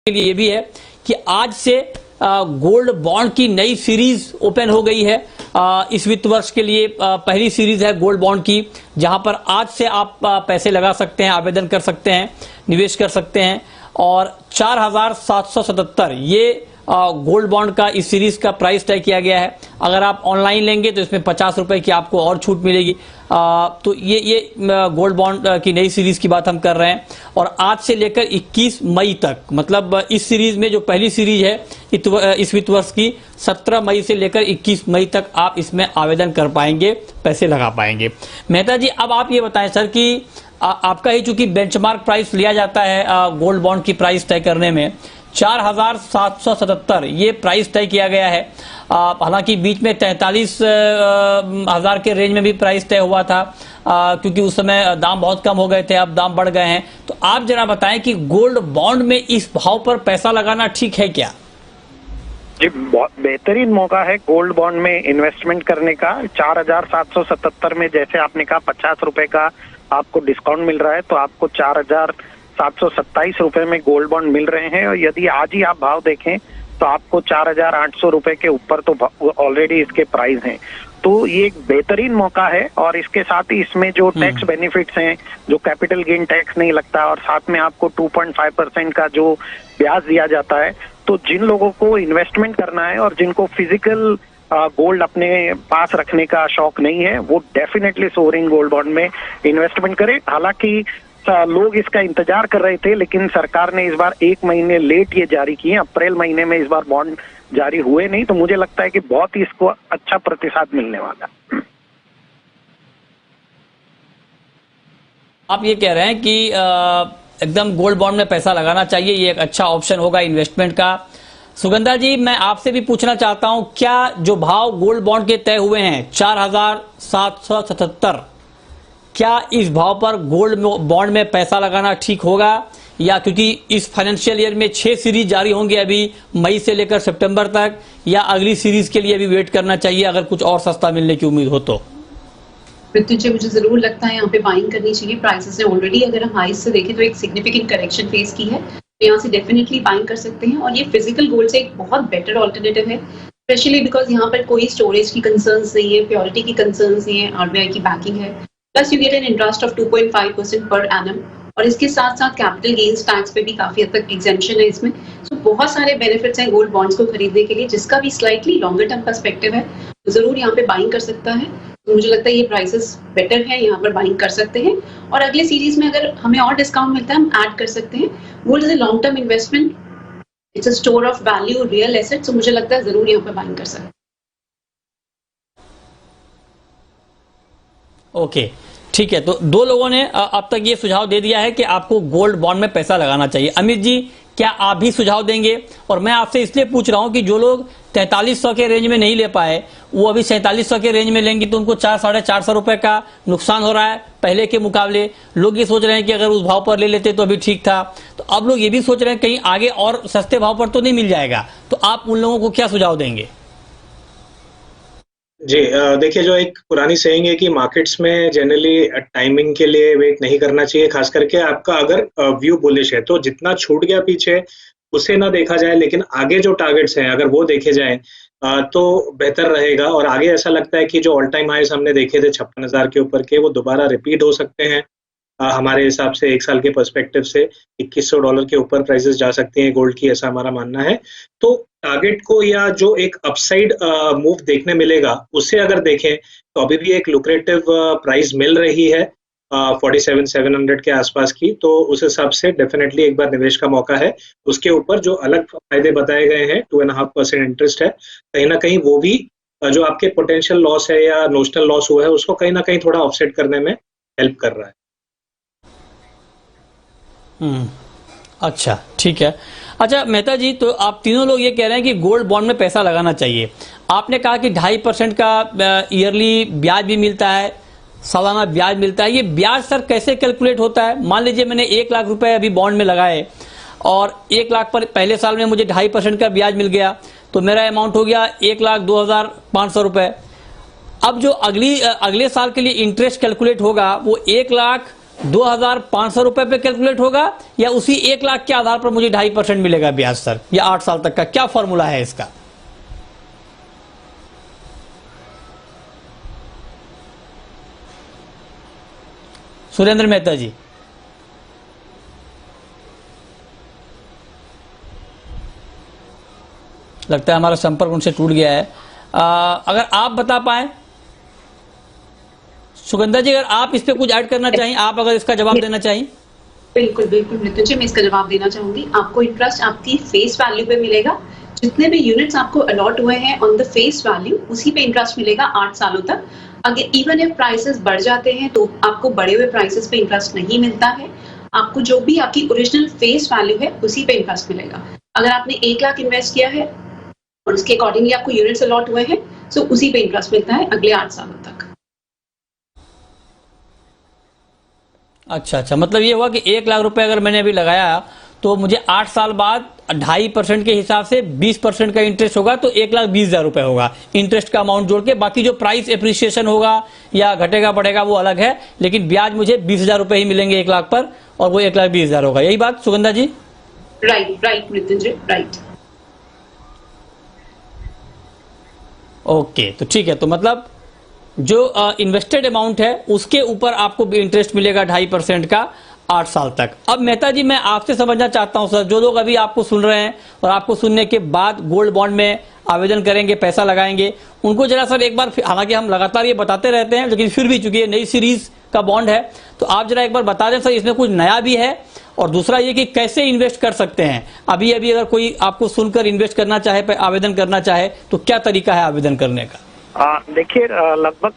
के लिए ये भी है कि आज से गोल्ड बॉन्ड की नई सीरीज ओपन हो गई है। इस वित्त वर्ष के लिए पहली सीरीज है गोल्ड बॉन्ड की, जहां पर आज से आप पैसे लगा सकते हैं, आवेदन कर सकते हैं, निवेश कर सकते हैं। और 4777 ये गोल्ड बॉन्ड का इस सीरीज का प्राइस तय किया गया है। अगर आप ऑनलाइन लेंगे तो इसमें 50 रुपए की आपको और छूट मिलेगी। तो ये गोल्ड बॉन्ड की नई सीरीज की बात हम कर रहे हैं। और आज से लेकर 21 मई तक, मतलब इस सीरीज में जो पहली सीरीज है इस वित्त वर्ष की, 17 मई से लेकर 21 मई तक आप इसमें आवेदन कर पाएंगे, पैसे लगा पाएंगे। मेहता जी, अब आप ये बताएं सर कि आपका ही चूंकि बेंचमार्क प्राइस लिया जाता है गोल्ड बॉन्ड की प्राइस तय करने में, 4777 ये प्राइस तय किया गया है। हालांकि बीच में 43,000 के रेंज में भी प्राइस तय हुआ था, क्योंकि उस समय दाम बहुत कम हो गए थे, अब दाम बढ़ गए हैं। तो आप जरा बताएं कि गोल्ड बॉन्ड में इस भाव पर पैसा लगाना ठीक है क्या? जी, बहुत बेहतरीन मौका है गोल्ड बॉन्ड में इन्वेस्टमेंट करने का। 4777 में जैसे आपने कहा 50 रुपए का आपको डिस्काउंट मिल रहा है, तो आपको 4727 रुपए में गोल्ड बॉन्ड मिल रहे हैं। और यदि आज ही आप भाव देखें तो आपको 4800 रुपए के ऊपर तो ऑलरेडी इसके प्राइस हैं। तो ये एक बेहतरीन मौका है। और इसके साथ ही इसमें जो टैक्स बेनिफिट्स हैं, जो कैपिटल गेन टैक्स नहीं लगता, और साथ में आपको 2.5% का जो ब्याज दिया जाता है। तो जिन लोगों को इन्वेस्टमेंट करना है और जिनको फिजिकल गोल्ड अपने पास रखने का शौक नहीं है, वो डेफिनेटली सोवरिन गोल्ड बॉन्ड में इन्वेस्टमेंट करें। हालांकि लोग इसका इंतजार कर रहे थे, लेकिन सरकार ने इस बार 1 महीने लेट ये जारी किए। अप्रैल महीने में इस बार बॉन्ड जारी हुए नहीं, तो मुझे लगता है कि बहुत ही इसको अच्छा प्रतिसाद मिलने वाला। आप ये कह रहे हैं कि एकदम गोल्ड बॉन्ड में पैसा लगाना चाहिए, ये एक अच्छा ऑप्शन होगा इन्वेस्टमेंट का। सुगंधा जी, मैं आपसे भी पूछना चाहता हूं, क्या जो भाव गोल्ड बॉन्ड के तय हुए हैं 4777, क्या इस भाव पर गोल्ड बॉन्ड में पैसा लगाना ठीक होगा? या क्योंकि इस फाइनेंशियल ईयर में 6 सीरीज जारी होंगे अभी मई से लेकर सितंबर तक, या अगली सीरीज के लिए भी वेट करना चाहिए अगर कुछ और सस्ता मिलने की उम्मीद हो तो? मृत्युंजय, मुझे जरूर लगता है यहाँ पे बाइंग करनी चाहिए। प्राइसेस ने ऑलरेडी, अगर हम हाई से देखें तो एक सिग्निफिकेंट करेक्शन फेस की है, तो यहाँ से डेफिनेटली बाइंग कर सकते हैं। और ये फिजिकल गोल्ड से एक बहुत बेटर ऑल्टरनेटिव है, स्पेशली बिकॉज यहाँ पर कोई स्टोरेज की कंसर्न्स नहीं है, प्योरिटी की कंसर्न्स नहीं है, आरबीआई की बैकिंग है, plus you get an interest of 2.5% per annum. और इसके साथ साथ कैपिटल गेन्स टैक्स पे भी काफी हद तक एग्जेम्पशन है इसमें। सो बहुत सारे बेनिफिट्स हैं गोल्ड बॉन्ड्स को खरीदने के लिए, जिसका भी स्लाइटली लॉन्गर टर्म पर्सपेक्टिव है, तो जरूर यहाँ पे बाइंग कर सकता है। तो मुझे लगता है ये प्राइसेस बेटर है, यहाँ पर बाइंग कर सकते हैं। और अगले सीरीज में अगर हमें और डिस्काउंट मिलता है, हम ऐड कर सकते हैं। Gold is a long term investment, it's a store of value, real asset. So मुझे लगता है जरूर यहाँ पे बाइंग कर सकते हैं। ओके, ठीक है। तो 2 लोगों ने अब तक ये सुझाव दे दिया है कि आपको गोल्ड बॉन्ड में पैसा लगाना चाहिए। अमित जी, क्या आप भी सुझाव देंगे? और मैं आपसे इसलिए पूछ रहा हूं कि जो लोग 4300 के रेंज में नहीं ले पाए, वो अभी 4700 के रेंज में लेंगे तो उनको 400-450 रुपए का नुकसान हो रहा है पहले के मुकाबले। लोग ये सोच रहे हैं कि अगर उस भाव पर ले लेते तो अभी ठीक था। तो अब लोग ये भी सोच रहे हैं कहीं आगे और सस्ते भाव पर तो नहीं मिल जाएगा। तो आप उन लोगों को क्या सुझाव देंगे? जी, देखिए, जो एक पुरानी सेइंग है कि मार्केट्स में जनरली टाइमिंग के लिए वेट नहीं करना चाहिए। खास करके आपका अगर व्यू बुलिश है तो जितना छूट गया पीछे उसे ना देखा जाए, लेकिन आगे जो टारगेट्स हैं अगर वो देखे जाएं तो बेहतर रहेगा। और आगे ऐसा लगता है कि जो ऑल टाइम हाईस हमने देखे थे 56,000 के ऊपर के, वो दोबारा रिपीट हो सकते हैं। हमारे हिसाब से 1 साल के पर्सपेक्टिव से $2100 के ऊपर प्राइसेस जा सकती हैं गोल्ड की, ऐसा हमारा मानना है। तो टारगेट को या जो एक अपसाइड मूव देखने मिलेगा उसे अगर देखें तो अभी भी एक लुक्रेटिव प्राइस मिल रही है 47,700 के आसपास की। तो उस हिसाब से डेफिनेटली एक बार निवेश का मौका है। उसके ऊपर जो अलग फायदे बताए गए हैं, 2.5% इंटरेस्ट है, कहीं ना कहीं वो भी जो आपके पोटेंशियल लॉस है या नोशनल लॉस हुआ है उसको कहीं ना कहीं थोड़ा ऑफसेट करने में हेल्प कर रहा है। अच्छा, ठीक है। अच्छा मेहता जी, तो आप तीनों लोग ये कह रहे हैं कि गोल्ड बॉन्ड में पैसा लगाना चाहिए। आपने कहा कि 2.5% का ईयरली ब्याज भी मिलता है, सालाना ब्याज मिलता है। ये ब्याज सर कैसे कैलकुलेट होता है? मान लीजिए मैंने 1 लाख रुपए अभी बॉन्ड में लगाए और 1 लाख पर पहले साल में मुझे 2.5% का ब्याज मिल गया, तो मेरा अमाउंट हो गया 1,02,500 रुपए। अब जो अगले साल के लिए इंटरेस्ट कैलकुलेट होगा वो 1 लाख 2,500 रुपए पे कैलकुलेट होगा या उसी 1 लाख के आधार पर मुझे 2.5% मिलेगा ब्याज सर, या 8 साल तक का क्या फॉर्मूला है इसका? सुरेंद्र मेहता जी, लगता है हमारा संपर्क उनसे टूट गया है। अगर आप बता पाए सुगंधा जी, अगर आप इस पे कुछ ऐड करना चाहिए, आप अगर इसका जवाब देना चाहिए। बिल्कुल बिल्कुल नितिन जी, मैं इसका जवाब देना चाहूंगी। आपको इंटरेस्ट आपकी फेस वैल्यू पे मिलेगा, जितने भी यूनिट्स आपको अलॉट हुए हैं ऑन द फेस वैल्यू उसी पे इंटरेस्ट मिलेगा 8 सालों तक। अगर इवन इफ प्राइसेस बढ़ जाते हैं तो आपको बढ़े हुए प्राइसेस पे इंटरेस्ट नहीं मिलता है, आपको जो भी आपकी ओरिजिनल फेस वैल्यू है उसी पे इंटरेस्ट मिलेगा। अगर आपने 1 लाख इन्वेस्ट किया है और उसके अकॉर्डिंगली आपको यूनिट्स अलॉट हुए हैं तो उसी पे इंटरेस्ट मिलता है अगले 8 सालों तक। अच्छा, मतलब ये हुआ कि 1 लाख रुपए अगर मैंने अभी लगाया तो मुझे 8 साल बाद 2.5% के हिसाब से 20% का इंटरेस्ट होगा, तो 1,20,000 रुपए होगा इंटरेस्ट का अमाउंट जोड़ के। बाकी जो प्राइस एप्रिसिएशन होगा या घटेगा बढ़ेगा वो अलग है, लेकिन ब्याज मुझे 20,000 रुपए ही मिलेंगे 1 लाख पर, और वो 1,20,000 होगा। यही बात सुगंधा जी? Right Nitin ji, right. Okay, तो ठीक है। तो मतलब जो इन्वेस्टेड अमाउंट है उसके ऊपर आपको भी इंटरेस्ट मिलेगा 2.5% का 8 साल तक। अब मेहता जी, मैं आपसे समझना चाहता हूं सर, जो लोग अभी आपको सुन रहे हैं और आपको सुनने के बाद गोल्ड बॉन्ड में आवेदन करेंगे, पैसा लगाएंगे, उनको जरा सर एक बार, हालांकि हम लगातार ये बताते रहते हैं लेकिन फिर भी चूंकि ये नई सीरीज का बॉन्ड है तो आप जरा एक बार बता दें सर, इसमें कुछ नया भी है, और दूसरा ये कि कैसे इन्वेस्ट कर सकते हैं। अभी अगर कोई आपको सुनकर इन्वेस्ट करना चाहे, आवेदन करना चाहे, तो क्या तरीका है आवेदन करने का? देखिए, लगभग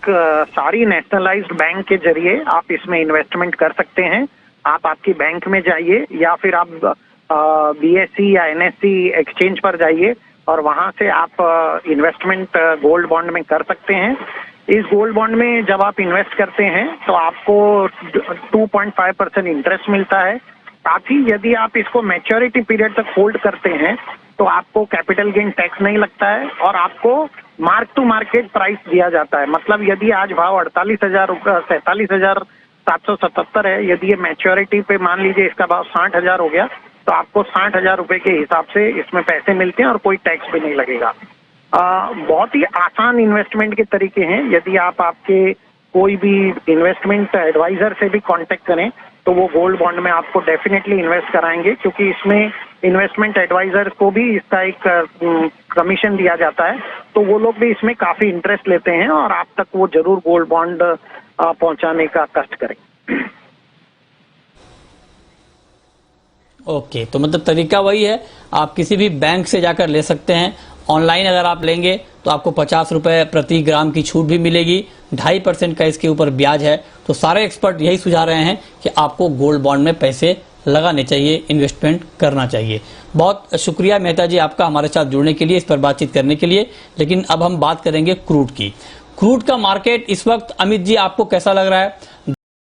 सारी नेशनलाइज्ड बैंक के जरिए आप इसमें इन्वेस्टमेंट कर सकते हैं। आप आपकी बैंक में जाइए या फिर आप बीएसई या एनएसई एक्सचेंज पर जाइए और वहां से आप इन्वेस्टमेंट गोल्ड बॉन्ड में कर सकते हैं। इस गोल्ड बॉन्ड में जब आप इन्वेस्ट करते हैं तो आपको 2.5% इंटरेस्ट मिलता है। साथ ही यदि आप इसको मैच्योरिटी पीरियड तक होल्ड करते हैं तो आपको कैपिटल गेन टैक्स नहीं लगता है और आपको मार्क टू मार्केट प्राइस दिया जाता है। मतलब यदि आज भाव 47,777 है, यदि ये मैच्योरिटी पे मान लीजिए इसका भाव 60,000 हो गया तो आपको 60,000 रुपए के हिसाब से इसमें पैसे मिलते हैं और कोई टैक्स भी नहीं लगेगा। बहुत ही आसान इन्वेस्टमेंट के तरीके हैं। यदि आप आपके कोई भी इन्वेस्टमेंट एडवाइजर से भी कांटेक्ट करें तो वो गोल्ड बॉन्ड में आपको डेफिनेटली इन्वेस्ट कराएंगे, क्योंकि इसमें इन्वेस्टमेंट एडवाइजर को भी इसका एक कमीशन दिया जाता है, तो वो लोग भी इसमें काफी इंटरेस्ट लेते हैं और आप तक वो जरूर गोल्ड बॉन्ड पहुंचाने का कष्ट करें। ओके, तो मतलब तरीका वही है, आप किसी भी बैंक से जाकर ले सकते हैं। ऑनलाइन अगर आप लेंगे तो आपको 50 रुपए प्रति ग्राम की छूट भी मिलेगी, 2.5% का इसके ऊपर ब्याज है। तो सारे एक्सपर्ट यही सुझा रहे हैं कि आपको गोल्ड बॉन्ड में पैसे लगाने चाहिए, इन्वेस्टमेंट करना चाहिए। बहुत शुक्रिया मेहता जी आपका हमारे साथ जुड़ने के लिए, इस पर बातचीत करने के लिए। लेकिन अब हम बात करेंगे क्रूड की। क्रूड का मार्केट इस वक्त, अमित जी, आपको कैसा लग रहा है?